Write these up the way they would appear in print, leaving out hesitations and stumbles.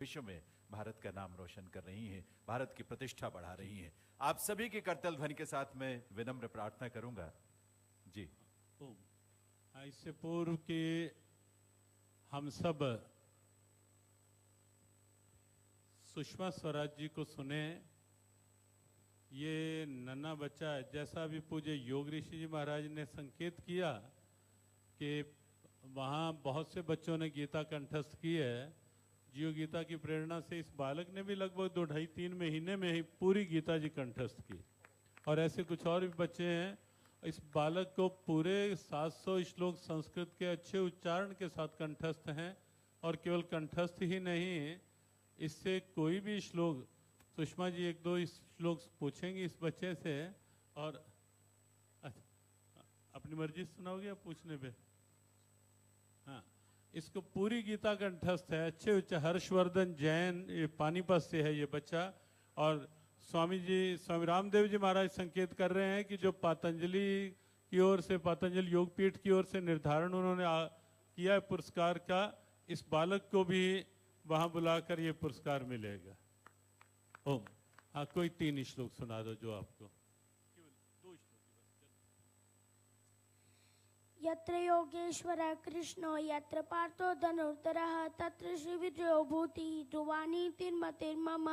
विश्व में भारत का नाम रोशन कर रही हैं, भारत की प्रतिष्ठा बढ़ा रही हैं। आप सभी की करतल ध्वनि के साथ मैं विनम्र प्रार्थना करूंगा। जी। इससे पूर्व कि हम सब सुषमा स्वराज जी को सुने, ये नन्हा बच्चा, जैसा भी पूज्य योग ऋषि जी महाराज ने संकेत किया कि वहाँ बहुत से बच्चों ने गीता कंठस्थ की है, जीव गीता की प्रेरणा से इस बालक ने भी लगभग 2-2.5-3 महीने में ही पूरी गीता जी कंठस्थ की। और ऐसे कुछ और भी बच्चे हैं। इस बालक को पूरे 700 श्लोक संस्कृत के अच्छे उच्चारण के साथ कंठस्थ हैं। और केवल कंठस्थ ही नहीं, इससे कोई भी श्लोक, सुषमा जी 1-2 श्लोक पूछेंगी इस बच्चे से, और अपनी मर्जी सुनाओगे या पूछने पे? हाँ, इसको पूरी गीता कंठस्थ है, अच्छे उच्च। हर्षवर्धन जैन, ये पानीपत से है ये बच्चा। और स्वामी रामदेव जी महाराज संकेत कर रहे हैं कि जो पतंजलि की ओर से, पतंजलि योगपीठ की ओर से निर्धारण उन्होंने किया है पुरस्कार का, इस बालक को भी वहां बुलाकर ये पुरस्कार मिलेगा। ओम। हाँ, कोई 3 श्लोक सुना दो जो आपको। यत्र योगेश्वरः कृष्णो यत्र पार्थो धनुर्धरः तत्र श्रीविजयो भूतिः ध्रुवाणी तिर्मतिर्मम।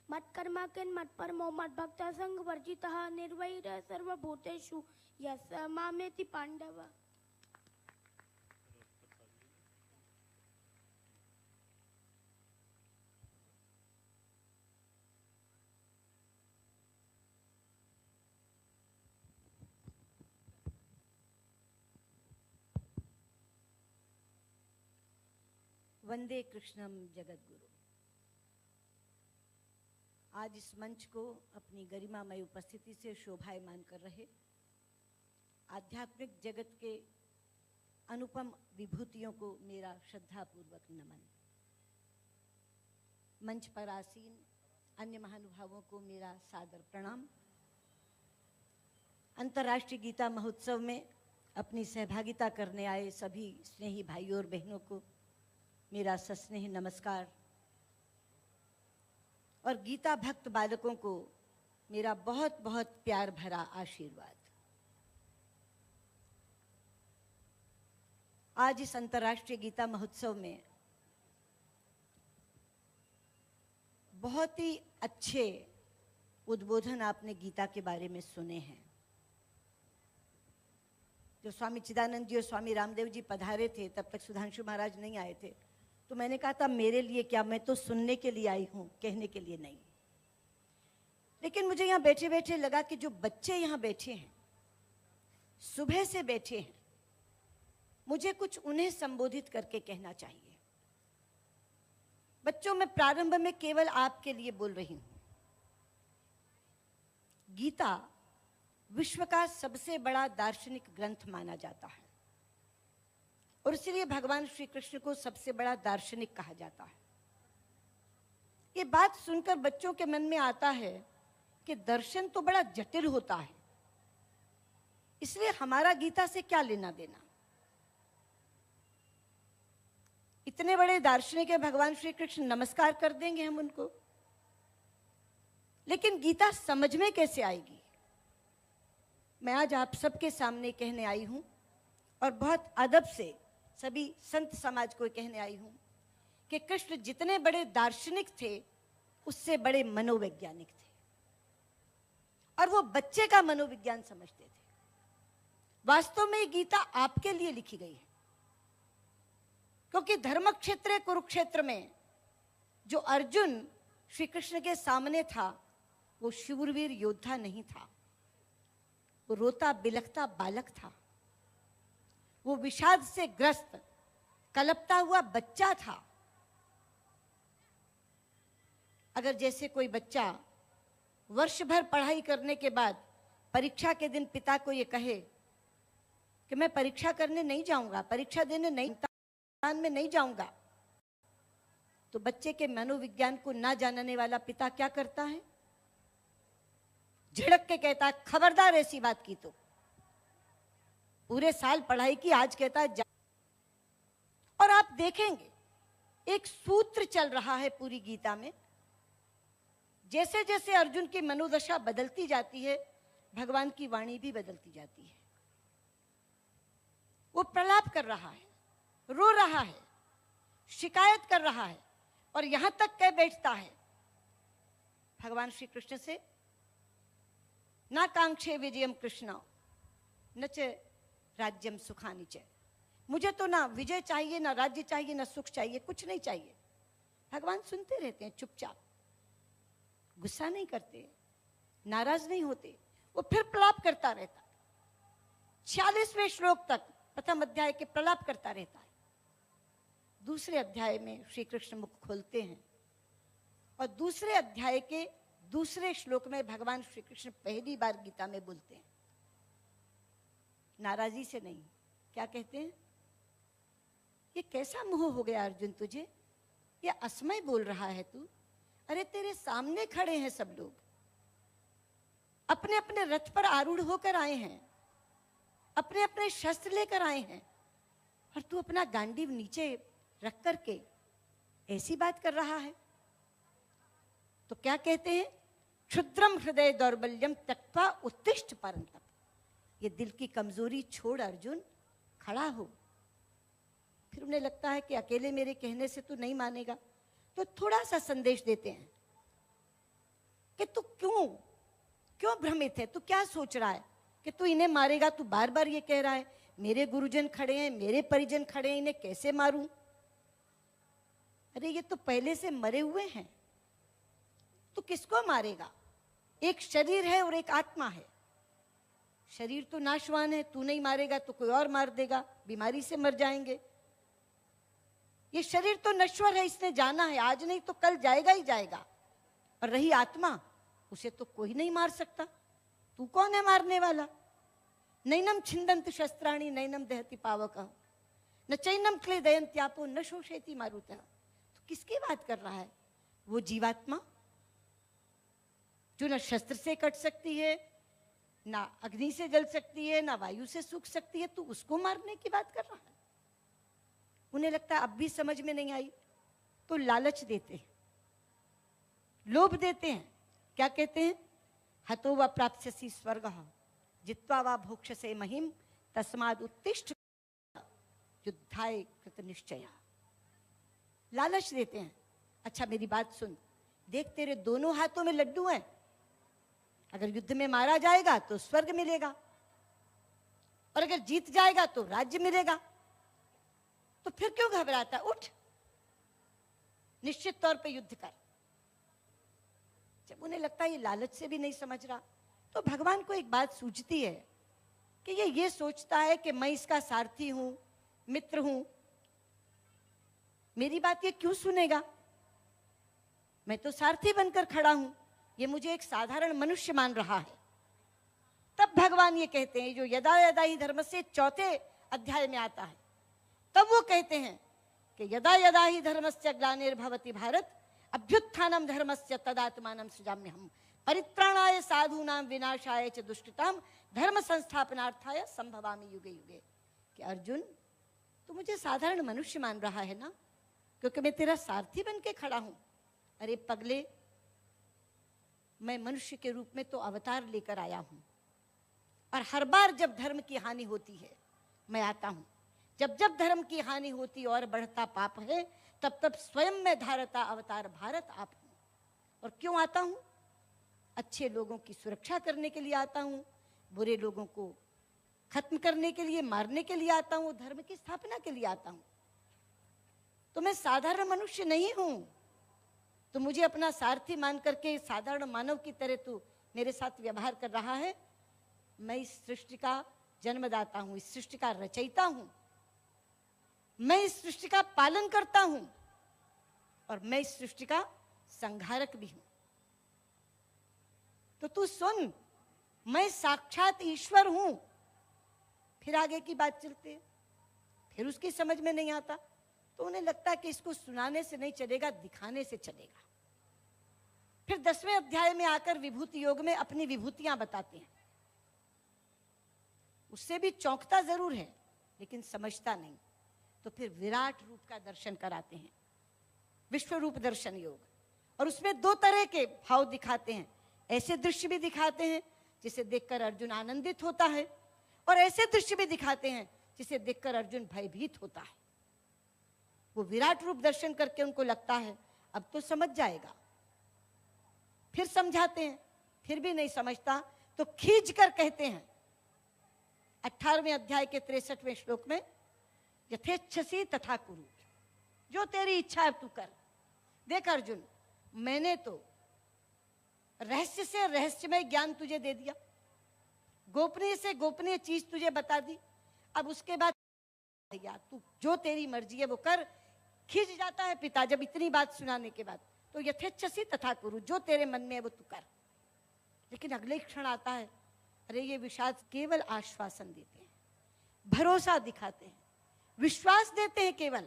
मत्कर्मा किन् मत्परमो मद्भक्तः संगवर्जितः निर्वैरः सर्वभूतेषु यः मामेति पाण्डव। वंदे कृष्णम जगद्गुरु। आज इस मंच को अपनी गरिमामय उपस्थिति से शोभायमान कर रहे आध्यात्मिक जगत के अनुपम विभूतियों को मेरा श्रद्धापूर्वक नमन। मंच पर आसीन अन्य महानुभावों को मेरा सादर प्रणाम। अंतर्राष्ट्रीय गीता महोत्सव में अपनी सहभागिता करने आए सभी स्नेही भाइयों और बहनों को मेरा सस्नेह नमस्कार। और गीता भक्त बालकों को मेरा बहुत बहुत प्यार भरा आशीर्वाद। आज इस अंतर्राष्ट्रीय गीता महोत्सव में बहुत ही अच्छे उद्बोधन आपने गीता के बारे में सुने हैं। जब स्वामी चिदानंद जी और स्वामी रामदेव जी पधारे थे, तब तक सुधांशु महाराज नहीं आए थे, तो मैंने कहा था मेरे लिए क्या, मैं तो सुनने के लिए आई हूं, कहने के लिए नहीं। लेकिन मुझे यहां बैठे बैठे लगा कि जो बच्चे यहां बैठे हैं, सुबह से बैठे हैं, मुझे कुछ उन्हें संबोधित करके कहना चाहिए। बच्चों, मैं प्रारंभ में केवल आपके लिए बोल रही हूं। गीता विश्व का सबसे बड़ा दार्शनिक ग्रंथ माना जाता है और इसलिए भगवान श्री कृष्ण को सबसे बड़ा दार्शनिक कहा जाता है। ये बात सुनकर बच्चों के मन में आता है कि दर्शन तो बड़ा जटिल होता है, इसलिए हमारा गीता से क्या लेना देना। इतने बड़े दार्शनिक है भगवान श्री कृष्ण, नमस्कार कर देंगे हम उनको, लेकिन गीता समझ में कैसे आएगी। मैं आज आप सबके सामने कहने आई हूं और बहुत अदब से सभी संत समाज को कहने आई हूं कि कृष्ण जितने बड़े दार्शनिक थे, उससे बड़े मनोवैज्ञानिक थे और वो बच्चे का मनोविज्ञान समझते थे। वास्तव में ये गीता आपके लिए लिखी गई है, क्योंकि धर्म क्षेत्र कुरुक्षेत्र में जो अर्जुन श्री कृष्ण के सामने था, वो शूरवीर योद्धा नहीं था, वो रोता बिलखता बालक था, वो विषाद से ग्रस्त कलपता हुआ बच्चा था। अगर जैसे कोई बच्चा वर्ष भर पढ़ाई करने के बाद परीक्षा के दिन पिता को ये कहे कि मैं परीक्षा करने नहीं जाऊंगा, परीक्षा देने नहीं, इम्तिहान में नहीं जाऊंगा, तो बच्चे के मनोविज्ञान को ना जानने वाला पिता क्या करता है? झिड़क के कहता है, खबरदार ऐसी बात की तो। पूरे साल पढ़ाई की, आज कहता है और आप देखेंगे एक सूत्र चल रहा है पूरी गीता में। जैसे जैसे अर्जुन की मनोदशा बदलती जाती है, भगवान की वाणी भी बदलती जाती है। वो प्रलाप कर रहा है, रो रहा है, शिकायत कर रहा है और यहां तक कह बैठता है भगवान श्री कृष्ण से, ना कांक्षे विजयम कृष्ण न च राज्यम सुखानि च। मुझे तो ना विजय चाहिए, ना राज्य चाहिए, ना सुख चाहिए, कुछ नहीं चाहिए। भगवान सुनते रहते हैं चुपचाप, गुस्सा नहीं करते, नाराज नहीं होते। वो फिर प्रलाप करता रहता है, 46वें श्लोक तक प्रथम अध्याय के प्रलाप करता रहता है। दूसरे अध्याय में श्री कृष्ण मुख खोलते हैं और दूसरे अध्याय के दूसरे श्लोक में भगवान श्री कृष्ण पहली बार गीता में बोलते हैं, नाराजी से नहीं। क्या कहते हैं? ये कैसा मोह हो गया अर्जुन तुझे, ये असमय बोल रहा है तू। अरे तेरे सामने खड़े हैं सब लोग, अपने अपने रथ पर आरूढ़ होकर आए हैं, अपने अपने शस्त्र लेकर आए हैं, और तू अपना गांडीव नीचे रख करके ऐसी बात कर रहा है। तो क्या कहते हैं? क्षुद्रम हृदय दौर्बल्यम त्यक्त्वा उत्तिष्ठ परंतप। ये दिल की कमजोरी छोड़ अर्जुन, खड़ा हो। फिर उन्हें लगता है कि अकेले मेरे कहने से तू नहीं मानेगा, तो थोड़ा सा संदेश देते हैं कि तू क्यों भ्रमित है, तू क्या सोच रहा है कि तू इन्हें मारेगा। तू बार बार ये कह रहा है मेरे गुरुजन खड़े हैं, मेरे परिजन खड़े हैं, इन्हें कैसे मारूं। अरे ये तो पहले से मरे हुए हैं, तू किसको मारेगा? एक शरीर है और एक आत्मा है। शरीर तो नाशवान है, तू नहीं मारेगा तो कोई और मार देगा, बीमारी से मर जाएंगे। ये शरीर तो नश्वर है, इसने जाना है, आज नहीं तो कल जाएगा ही जाएगा। और रही आत्मा, उसे तो कोई नहीं मार सकता। तू कौन है मारने वाला? नैनम छिंदंत शस्त्राणि नैनम दहति पावकः न चैनम क्लेदयन्त्यापो न शोषयति मारुतः। तो किसकी बात कर रहा है? वो जीवात्मा जो न शस्त्र से कट सकती है, ना अग्नि से जल सकती है, ना वायु से सूख सकती है, तू उसको मारने की बात कर रहा है। उन्हें लगता है अब भी समझ में नहीं आई, तो लालच देते हैं, लोभ देते हैं। क्या कहते हैं? हतो व प्राप्स्यसि स्वर्गः जित्वा वा भोक्ष्यसे महिम तस्माद् उत्तिष्ठ युद्धाय कृत निश्चय। लालच देते हैं। अच्छा मेरी बात सुन, देख तेरे दोनों हाथों में लड्डू हैं, अगर युद्ध में मारा जाएगा तो स्वर्ग मिलेगा, और अगर जीत जाएगा तो राज्य मिलेगा। तो फिर क्यों घबराता? उठ, निश्चित तौर पे युद्ध कर। जब उन्हें लगता है ये लालच से भी नहीं समझ रहा, तो भगवान को एक बात सूझती है कि ये सोचता है कि मैं इसका सारथी हूं, मित्र हूं, मेरी बात ये क्यों सुनेगा? मैं तो सारथी बनकर खड़ा हूं, ये मुझे एक साधारण मनुष्य मान रहा है। तब भगवान ये कहते हैं, जो यदा यदा ही धर्म से चौथे अध्याय में आता है, तब वो कहते हैं कि यदा यदा ही धर्मस्य ग्लानिर्भवति भारत अभ्युत्थानम धर्मस्य तदात्मानं सृजाम्यहम् परित्राणाय साधूनां विनाशाय च दुष्कृतां धर्म संस्थापनार्थाय संभवामि युगे युगे। कि अर्जुन तू मुझे साधारण मनुष्य मान रहा है ना, क्योंकि मैं तेरा सारथी बन के खड़ा हूं। अरे पगले, मैं मनुष्य के रूप में तो अवतार लेकर आया हूं, और हर बार जब धर्म की हानि होती है मैं आता हूं। जब जब धर्म की हानि होती और बढ़ता पाप है, तब तब स्वयं में धारता अवतार भारत आप हूं। और क्यों आता हूं? अच्छे लोगों की सुरक्षा करने के लिए आता हूं, बुरे लोगों को खत्म करने के लिए, मारने के लिए आता हूं, धर्म की स्थापना के लिए आता हूं। तो मैं साधारण मनुष्य नहीं हूं। तो मुझे अपना सारथी मान करके साधारण मानव की तरह तू मेरे साथ व्यवहार कर रहा है। मैं इस सृष्टि का जन्मदाता हूं, इस सृष्टि का रचयिता हूं, मैं इस सृष्टि का पालन करता हूं, और मैं इस सृष्टि का संहारक भी हूं। तो तू सुन, मैं साक्षात ईश्वर हूं। फिर आगे की बात चलती है, फिर उसकी समझ में नहीं आता, तो उन्हें लगता है कि इसको सुनाने से नहीं चलेगा, दिखाने से चलेगा। फिर 10वें अध्याय में आकर विभूति योग में अपनी विभूतियां बताते हैं। उससे भी चौंकता जरूर है लेकिन समझता नहीं। तो फिर विराट रूप का दर्शन कराते हैं, विश्व रूप दर्शन योग, और उसमें दो तरह के भाव दिखाते हैं। ऐसे दृश्य भी दिखाते हैं जिसे देखकर अर्जुन आनंदित होता है, और ऐसे दृश्य भी दिखाते हैं जिसे देखकर अर्जुन भयभीत होता है। वो विराट रूप दर्शन करके उनको लगता है अब तो समझ जाएगा, फिर समझाते हैं, फिर भी नहीं समझता, तो खींच कर कहते हैं 18वें अध्याय के 63वें श्लोक में, यथेच्छसी तथा कुरु, जो तेरी इच्छा है तू कर। देख अर्जुन, मैंने तो रहस्य से रहस्यमय ज्ञान तुझे दे दिया, गोपनीय से गोपनीय चीज तुझे बता दी, अब उसके बाद भैया तू जो तेरी मर्जी है वो कर। खिंच जाता है पिता जब इतनी बात सुनाने के बाद, तो यथेच्छसी तथा कुरु, जो तेरे मन में है वो तू कर। लेकिन अगले क्षण आता है, अरे ये विषाद केवल आश्वासन देते हैं, भरोसा दिखाते हैं, विश्वास देते हैं केवल,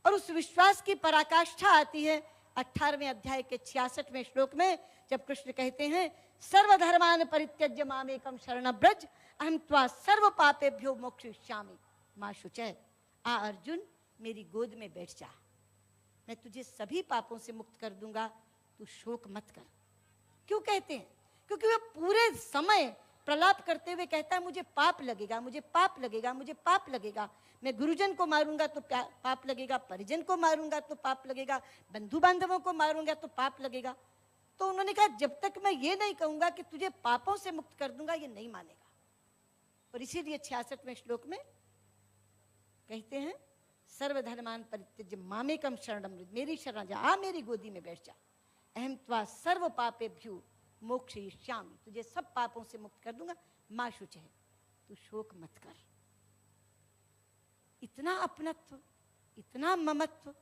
और उस विश्वास की पराकाष्ठा आती है 18वें अध्याय के 66वें श्लोक में, जब कृष्ण कहते हैं सर्वधर्मान परित्यज्य मामेकम शरणं व्रज अहं त्वा सर्व पापेभ्यो मोक्षयिष्यामि मा शुचः। आ अर्जुन, मेरी गोद में बैठ जा, मैं तुझे सभी पापों से मुक्त कर दूंगा, तू शोक मत कर। क्यों कहते हैं? क्योंकि वह पूरे समय प्रलाप करते हुए कहता है मुझे पाप लगेगा, मुझे पाप लगेगा, मुझे पाप लगेगा, मैं गुरुजन को मारूंगा तो पाप लगेगा, परिजन को मारूंगा तो पाप लगेगा, बंधु बांधवों को मारूंगा तो पाप लगेगा। तो उन्होंने कहा जब तक मैं ये नहीं कहूंगा कि तुझे पापों से मुक्त कर दूंगा, ये नहीं मानेगा। और इसीलिए 66वें श्लोक में कहते हैं सर्वधर्मान परित्यज्य मामेकम शरणं व्रज, मेरी शरण जा, आ मेरी गोदी में बैठ जा, अहं त्वा सर्व पापेभ्यो मोक्षयिष्यामि, तुझे सब पापों से मुक्त कर दूंगा, मा शुचः, तू शोक मत कर। इतना अपनत्व, इतना ममत्व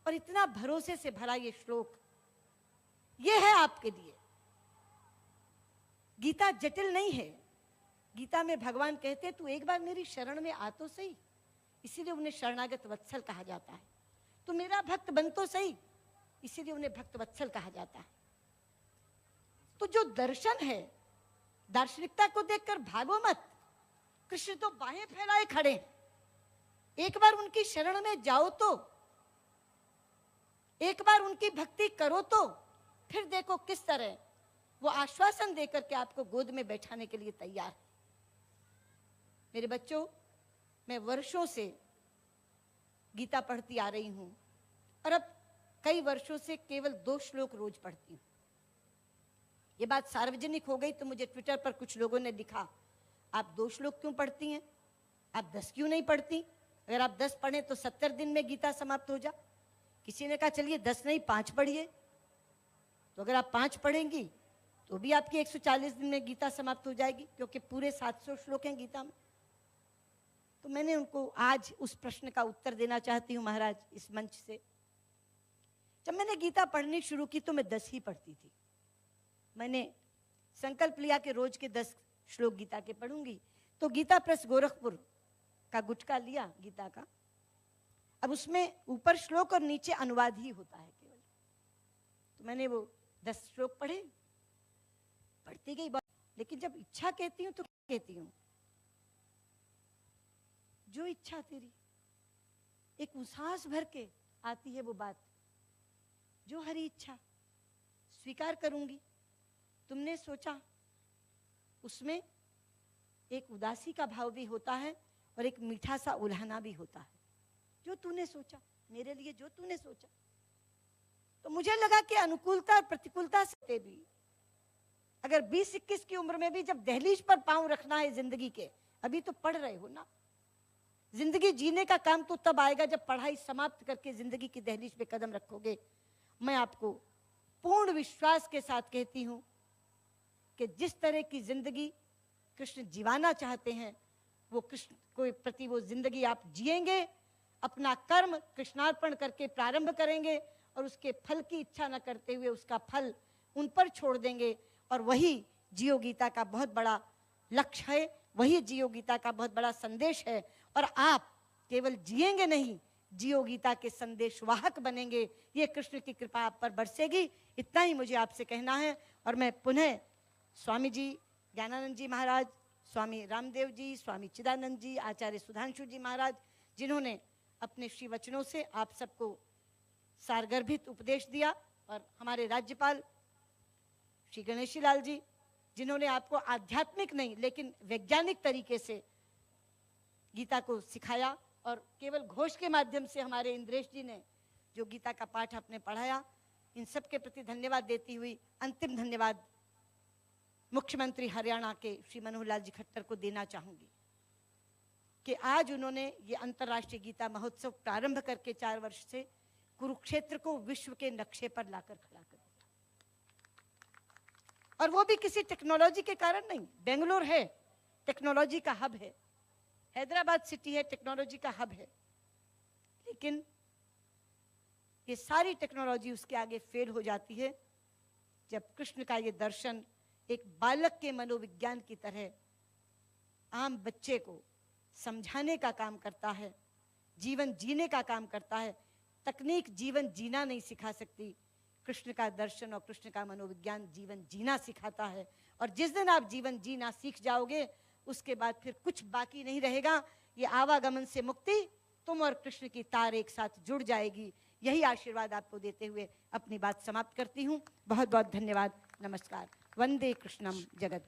और इतना भरोसे से भरा ये श्लोक, ये है आपके लिए। गीता जटिल नहीं है। गीता में भगवान कहते तू एक बार मेरी शरण में आ तो सही, इसीलिए उन्हें शरणागत वत्सल कहा जाता है। तू मेरा भक्त बन तो सही, इसीलिए उन्हें भक्त वत्सल कहा जाता है। तो जो दर्शन है, दार्शनिकता को देखकर भागो मत। कृष्ण तो बाहें फैलाए खड़े हैं, एक बार उनकी शरण में जाओ तो, एक बार उनकी भक्ति करो तो, फिर देखो किस तरह वो आश्वासन देकर के आपको गोद में बैठाने के लिए तैयार है। मेरे बच्चों, मैं वर्षों से गीता पढ़ती आ रही हूं, और अब कई वर्षों से केवल 2 श्लोक रोज पढ़ती हूं। ये बात सार्वजनिक हो गई तो मुझे ट्विटर पर कुछ लोगों ने लिखा, आप 2 श्लोक क्यों पढ़ती हैं, आप 10 क्यों नहीं पढ़ती? अगर आप 10 पढ़ें तो 70 दिन में गीता समाप्त हो जा। किसी ने कहा चलिए 10 नहीं 5 पढ़िए, तो अगर आप 5 पढ़ेंगी तो भी आपकी 140 दिन में गीता समाप्त हो जाएगी, क्योंकि पूरे 700 श्लोक हैं गीता में। तो मैंने उनको आज उस प्रश्न का उत्तर देना चाहती हूँ महाराज, इस मंच से। जब मैंने गीता पढ़नी शुरू की तो मैं 10 ही पढ़ती थी। मैंने संकल्प लिया कि रोज के 10 श्लोक गीता के पढ़ूंगी, तो गीता प्रेस गोरखपुर का गुटका लिया गीता का। अब उसमें ऊपर श्लोक और नीचे अनुवाद ही होता है केवल। तो मैंने वो 10 श्लोक पढ़े, पढ़ती गई, लेकिन जब इच्छा कहती हूँ तो कहती हूँ जो इच्छा तेरी, एक उसास भर के आती है वो बात, जो हरी इच्छा स्वीकार करूंगी। तुमने सोचा, उसमें एक उदासी का भाव भी होता है और एक मीठा सा उल्हाना भी होता है। जो तूने सोचा मेरे लिए, जो तूने सोचा। तो मुझे लगा कि अनुकूलता और प्रतिकूलता से भी, अगर 20-21 की उम्र में भी जब दहलीज पर पांव रखना है जिंदगी के, अभी तो पढ़ रहे हो ना, जिंदगी जीने का काम तो तब आएगा जब पढ़ाई समाप्त करके जिंदगी की दहलीज पे कदम रखोगे। मैं आपको पूर्ण विश्वास के साथ कहती हूं कि जिस तरह की जिंदगी कृष्ण जीवाना चाहते हैं, वो कृष्ण के प्रति वो जिंदगी आप जिएंगे, अपना कर्म कृष्णार्पण करके प्रारंभ करेंगे और उसके फल की इच्छा न करते हुए उसका फल उन पर छोड़ देंगे। और वही जियो गीता का बहुत बड़ा लक्ष्य है, वही जियो गीता का बहुत बड़ा संदेश है। और आप केवल जिएंगे नहीं, जियो गीता के संदेश वाहक बनेंगे। ये कृष्ण की कृपा आप पर बरसेगी। इतना ही मुझे आपसे कहना है। और मैं पुनः स्वामी जी, ज्ञानानंद जी महाराज, स्वामी रामदेव जी, स्वामी चिदानंद जी, आचार्य सुधांशु जी महाराज, जिन्होंने अपने श्री वचनों से आप सबको सारगर्भित उपदेश दिया, और हमारे राज्यपाल श्री गणेशी लाल जी, जिन्होंने आपको आध्यात्मिक नहीं लेकिन वैज्ञानिक तरीके से गीता को सिखाया, और केवल घोष के माध्यम से हमारे इंद्रेश जी ने जो गीता का पाठ आपने पढ़ाया, इन सब के प्रति धन्यवाद देती हुई अंतिम धन्यवाद मुख्यमंत्री हरियाणा के श्री मनोहर लाल जी खट्टर को देना चाहूंगी कि आज उन्होंने ये अंतर्राष्ट्रीय गीता महोत्सव प्रारंभ करके 4 वर्ष से कुरुक्षेत्र को विश्व के नक्शे पर लाकर खड़ा कर दिया, और वो भी किसी टेक्नोलॉजी के कारण नहीं। बेंगलोर है, टेक्नोलॉजी का हब है, हैदराबाद सिटी है, टेक्नोलॉजी का हब है, लेकिन ये सारी टेक्नोलॉजी उसके आगे फेल हो जाती है जब कृष्ण का ये दर्शन एक बालक के मनोविज्ञान की तरह आम बच्चे को समझाने का काम करता है, जीवन जीने का काम करता है। तकनीक जीवन जीना नहीं सिखा सकती, कृष्ण का दर्शन और कृष्ण का मनोविज्ञान जीवन जीना सिखाता है। और जिस दिन आप जीवन जीना सीख जाओगे, उसके बाद फिर कुछ बाकी नहीं रहेगा। ये आवागमन से मुक्ति, तुम और कृष्ण की तार एक साथ जुड़ जाएगी। यही आशीर्वाद आपको देते हुए अपनी बात समाप्त करती हूँ। बहुत बहुत धन्यवाद। नमस्कार। वंदे कृष्णम जगत।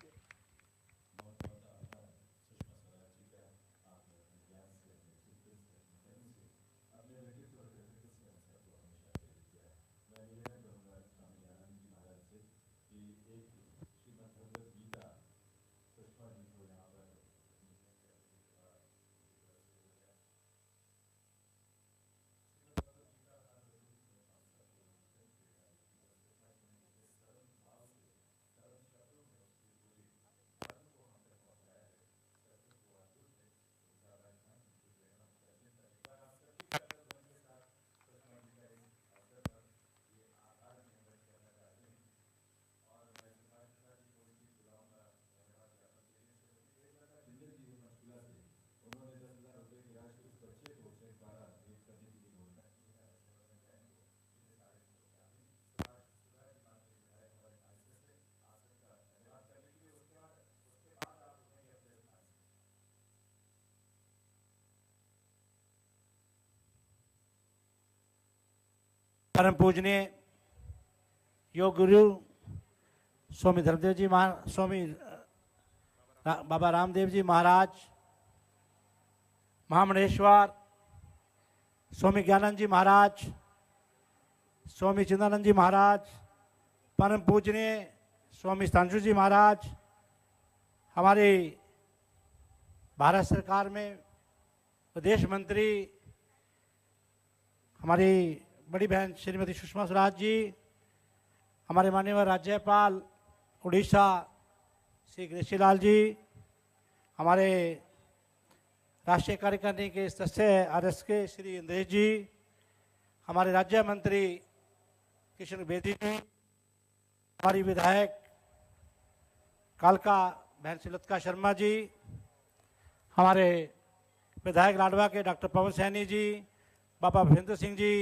परम पूजनीय योग गुरु स्वामी धर्मदेव जी स्वामी बाबा रामदेव जी महाराज, महामंडलेश्वर स्वामी ज्ञानंद जी महाराज, स्वामी चिदानंद जी महाराज, परम पूजनीय स्वामी स्थांशु जी महाराज, हमारे भारत सरकार में विदेश मंत्री हमारी बड़ी बहन श्रीमती सुषमा स्वराज जी, हमारे माननीय राज्यपाल उड़ीसा श्री गणेशी लाल जी, हमारे राष्ट्रीय कार्यकारिणी के सदस्य आरएस के श्री इंद्रेश जी, हमारे राज्य मंत्री किशन बेदी जी, हमारी विधायक कालका बहन श्रीलता शर्मा जी, हमारे विधायक लाडवा के डॉक्टर पवन सैनी जी, बाबा भूपेंद्र सिंह जी,